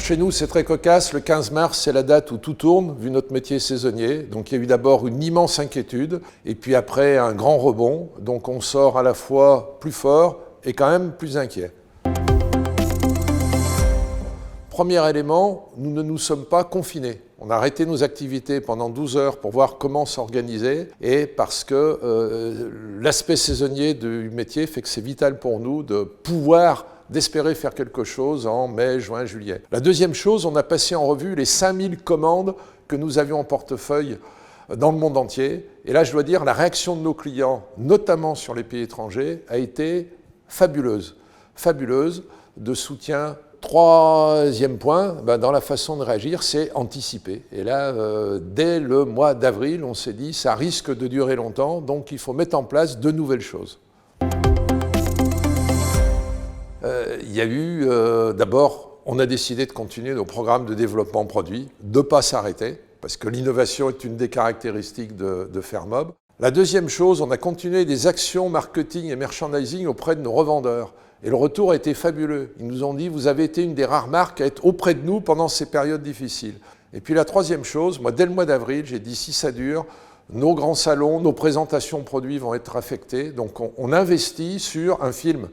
chez nous, c'est très cocasse. Le 15 mars, c'est la date où tout tourne, vu notre métier saisonnier. Donc il y a eu d'abord une immense inquiétude, et puis après un grand rebond. Donc on sort à la fois plus fort et quand même plus inquiet. Premier élément, nous ne nous sommes pas confinés. On a arrêté nos activités pendant 12 heures pour voir comment s'organiser, et parce que l'aspect saisonnier du métier fait que c'est vital pour nous de pouvoir d'espérer faire quelque chose en mai, juin, juillet. La deuxième chose, on a passé en revue les 5000 commandes que nous avions en portefeuille dans le monde entier. Et là, je dois dire, la réaction de nos clients, notamment sur les pays étrangers, a été fabuleuse. Fabuleuse, de soutien. Troisième point, dans la façon de réagir, c'est anticiper. Et là, dès le mois d'avril, on s'est dit, ça risque de durer longtemps, donc il faut mettre en place de nouvelles choses. Il y a eu, d'abord, on a décidé de continuer nos programmes de développement produit, de ne pas s'arrêter, parce que l'innovation est une des caractéristiques de Fermob. La deuxième chose, on a continué des actions marketing et merchandising auprès de nos revendeurs. Et le retour a été fabuleux. Ils nous ont dit, vous avez été une des rares marques à être auprès de nous pendant ces périodes difficiles. Et puis la troisième chose, moi, dès le mois d'avril, j'ai dit, si ça dure, nos grands salons, nos présentations produits vont être affectées. Donc on investit sur un film.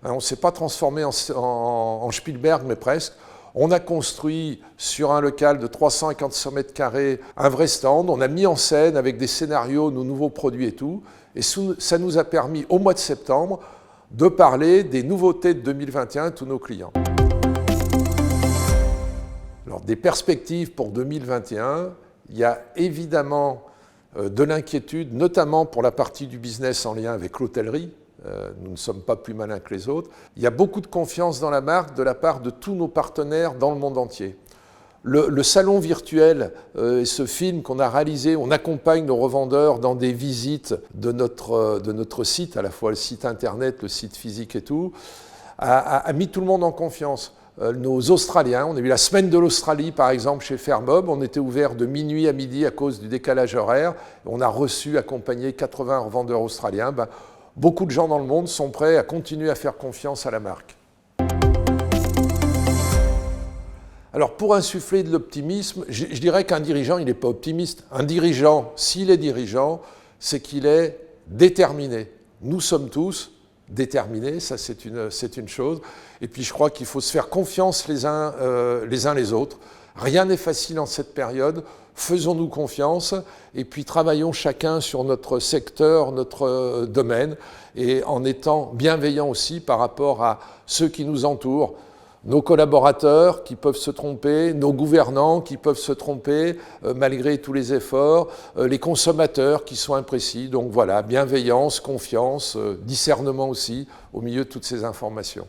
On ne s'est pas transformé en Spielberg, mais presque. On a construit sur un local de 300 mètres carrés un vrai stand. On a mis en scène avec des scénarios nos nouveaux produits et tout. Et ça nous a permis, au mois de septembre, de parler des nouveautés de 2021 à tous nos clients. Alors, des perspectives pour 2021, il y a évidemment de l'inquiétude, notamment pour la partie du business en lien avec l'hôtellerie. Nous ne sommes pas plus malins que les autres. Il y a beaucoup de confiance dans la marque de la part de tous nos partenaires dans le monde entier. Le salon virtuel, ce film qu'on a réalisé, on accompagne nos revendeurs dans des visites de notre site, à la fois le site internet, le site physique et tout, a mis tout le monde en confiance. Nos Australiens, on a eu la semaine de l'Australie par exemple chez Fermob, on était ouvert de minuit à midi à cause du décalage horaire, on a reçu, accompagné 80 revendeurs australiens. Beaucoup de gens dans le monde sont prêts à continuer à faire confiance à la marque. Alors pour insuffler de l'optimisme, je dirais qu'un dirigeant, il n'est pas optimiste. Un dirigeant, s'il est dirigeant, c'est qu'il est déterminé. Nous sommes tous déterminés, ça c'est une chose. Et puis je crois qu'il faut se faire confiance les uns les autres. Rien n'est facile en cette période. Faisons-nous confiance et puis travaillons chacun sur notre secteur, notre domaine, et en étant bienveillants aussi par rapport à ceux qui nous entourent. Nos collaborateurs qui peuvent se tromper, nos gouvernants qui peuvent se tromper malgré tous les efforts, les consommateurs qui sont imprécis. Donc voilà, bienveillance, confiance, discernement aussi au milieu de toutes ces informations.